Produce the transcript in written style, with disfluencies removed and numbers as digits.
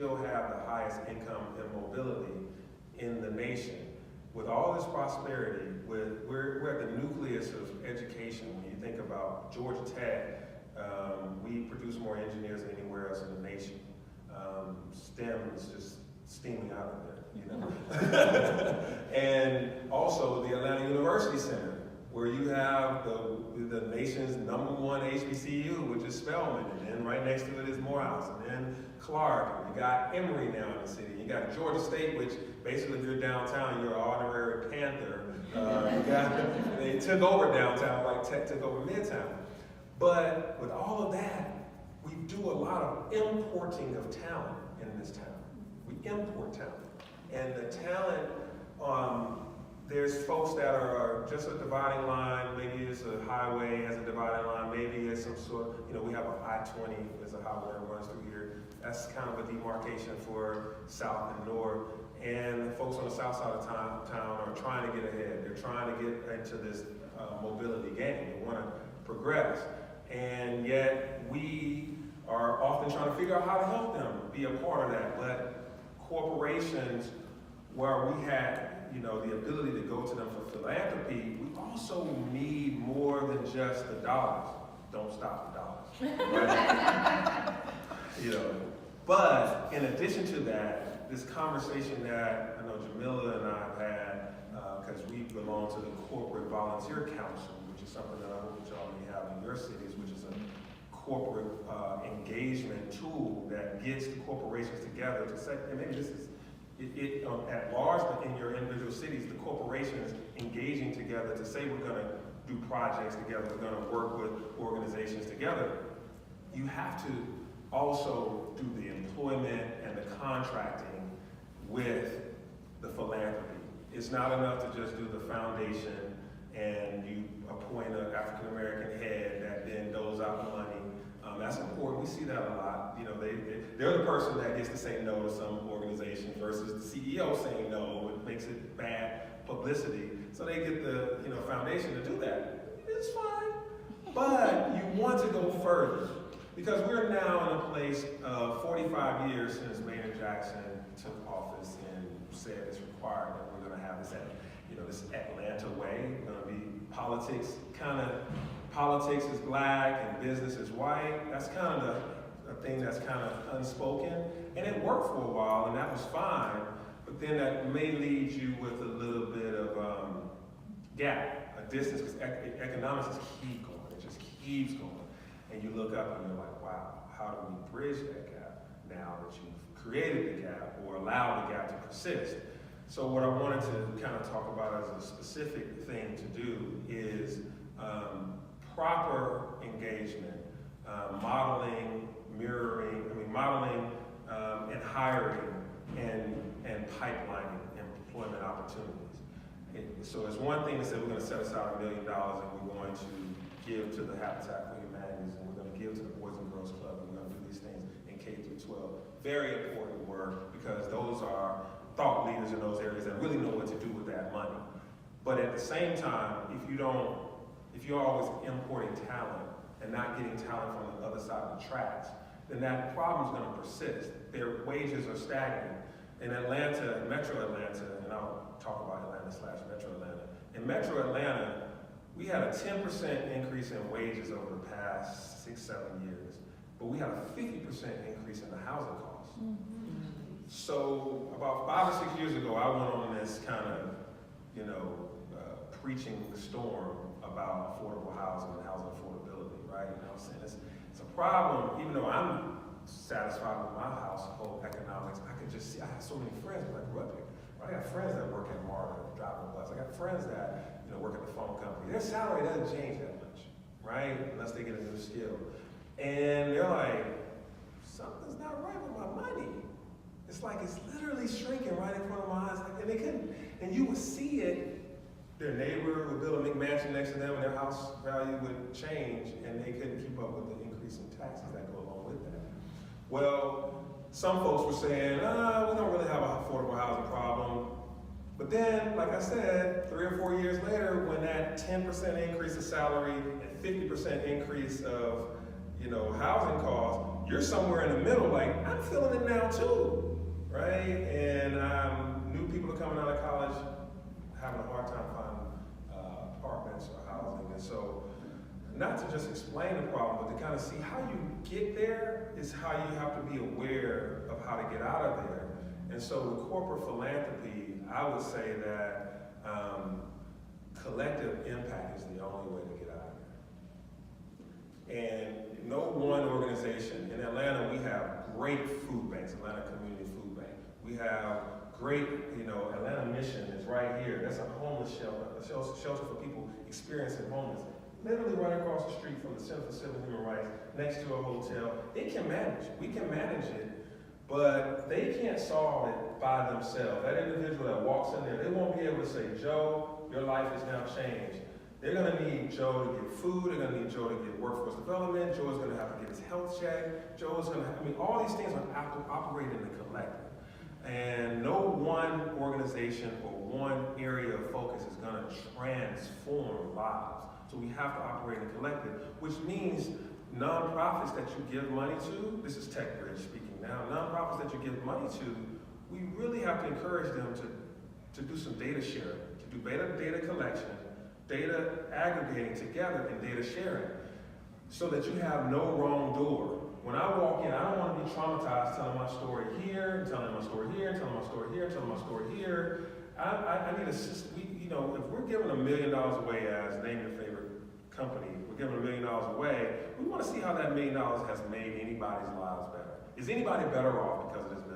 still have the highest income and mobility in the nation. With all this prosperity, we're at the nucleus of education. When you think about Georgia Tech, we produce more engineers than anywhere else in the nation. STEM is just steaming out of there, you know. And also the Atlanta University Center, where you have the nation's #1 HBCU, which is Spelman, and then right next to it is Morehouse, and then Clark, and you got Emory now in the city. You got Georgia State, which basically if you're downtown, you're an honorary Panther. They took over downtown like Tech took over Midtown. But with all of that, we do a lot of importing of talent in this town. We import talent. And the talent, there's folks that are just a dividing line. Maybe it's a highway as a dividing line. Maybe it's some sort, we have a I-20 as a highway that runs through here. That's kind of a demarcation for south and north. And the folks on the south side of town are trying to get ahead. They're trying to get into this mobility game. They want to progress. And yet we are often trying to figure out how to help them be a part of that. But corporations, where we had the ability to go to them for philanthropy, we also need more than just the dollars. Don't stop the dollars. Right? But in addition to that, this conversation that I know Jamila and I have had, because we belong to the Corporate Volunteer Council, which is something that I hope that y'all may have in your cities, which is a corporate engagement tool that gets the corporations together to say, and maybe this is at large, but in your individual cities, the corporations engaging together to say we're going to do projects together, we're going to work with organizations together. You have to also do the employment and the contracting with the philanthropy. It's not enough to just do the foundation and you appoint an African-American head that then doles out money. That's important. We see that a lot. They're the person that gets to say no to some organization versus the CEO saying no. It makes it bad publicity. So they get the foundation to do that. It's fine. But you want to go further. Because we're now in a place of 45 years since Maynard Jackson took office and said it's required that we're going to have this, this Atlanta way. We're going to be politics is black and business is white. That's kind of a thing that's kind of unspoken. And it worked for a while, and that was fine. But then that may lead you with a little bit of gap, a distance, because economics just keep going. It just keeps going. And you look up and you're like, wow, how do we bridge that gap now that you've created the gap or allowed the gap to persist? So what I wanted to kind of talk about as a specific thing to do is proper engagement, modeling and hiring and pipelining employment opportunities. So it's one thing to say we're going to set aside $1 million and we're going to give to the Habitat for Humanity and we're going to give to the Boys and Girls Club and we're going to do these things in K through 12. Very important work because those are thought leaders in those areas that really know what to do with that money. But at the same time, if you're always importing talent and not getting talent from the other side of the tracks, then that problem's going to persist. Their wages are stagnant. In Atlanta, Metro Atlanta, and I'll talk about Atlanta/Metro Atlanta. In Metro Atlanta, we had a 10% increase in wages over the past 6-7 years, but we had a 50% increase in the housing costs. Mm-hmm. So about 5 or 6 years ago, I went on this kind of, preaching the storm about affordable housing and housing affordability, right? I was saying it's a problem, even though I'm satisfied with my household economics, I could just see, I have so many friends when I grew up here. Right? I got friends that work at MARTA, driving a bus. I got friends that work at the phone company. Their salary doesn't change that much, right? Unless they get a new skill. And they're like, something's not right with my money. It's like it's literally shrinking right in front of my eyes. And they couldn't, and you would see it. Their neighbor would build a McMansion next to them and their house value would change and they couldn't keep up with the increase in taxes that go along with that. Well, some folks were saying, we don't really have an affordable housing problem. But then, like I said, 3 or 4 years later, when that 10% increase of salary and 50% increase of, housing costs, you're somewhere in the middle, like, I'm feeling it now too, right? And new people are coming out of college having a hard time finding apartments or housing. And so, not to just explain the problem, but to kind of see how you get there is how you have to be aware of how to get out of there. And so with corporate philanthropy, I would say that collective impact is the only way to get out of there. And no one organization, in Atlanta we have great food banks, Atlanta Community Food Bank. We have great, Atlanta Mission is right here. That's a homeless shelter, a shelter for people experiencing homelessness. Literally right across the street from the Center for Civil and Human Rights, next to a hotel. It can manage, we can manage it, but they can't solve it by themselves. That individual that walks in there, they won't be able to say, Joe, your life is now changed. They're gonna need Joe to get food, they're gonna need Joe to get workforce development, Joe is gonna have to get his health check, Joe is gonna have, all these things are operating in the collective. And no one organization or one area of focus is gonna transform lives. So we have to operate in a collective, which means nonprofits that you give money to, this is TechBridge speaking now, nonprofits that you give money to, we really have to encourage them to do some data sharing, to do better data collection, data aggregating together, and data sharing, so that you have no wrong door. When I walk in, I don't want to be traumatized telling my story here, telling my story here, telling my story here, telling my story here. I need a system. If we're giving $1 million away as name your favorite company, we're giving $1 million away, we want to see how that $1 million has made anybody's lives better. Is anybody better off because of this $1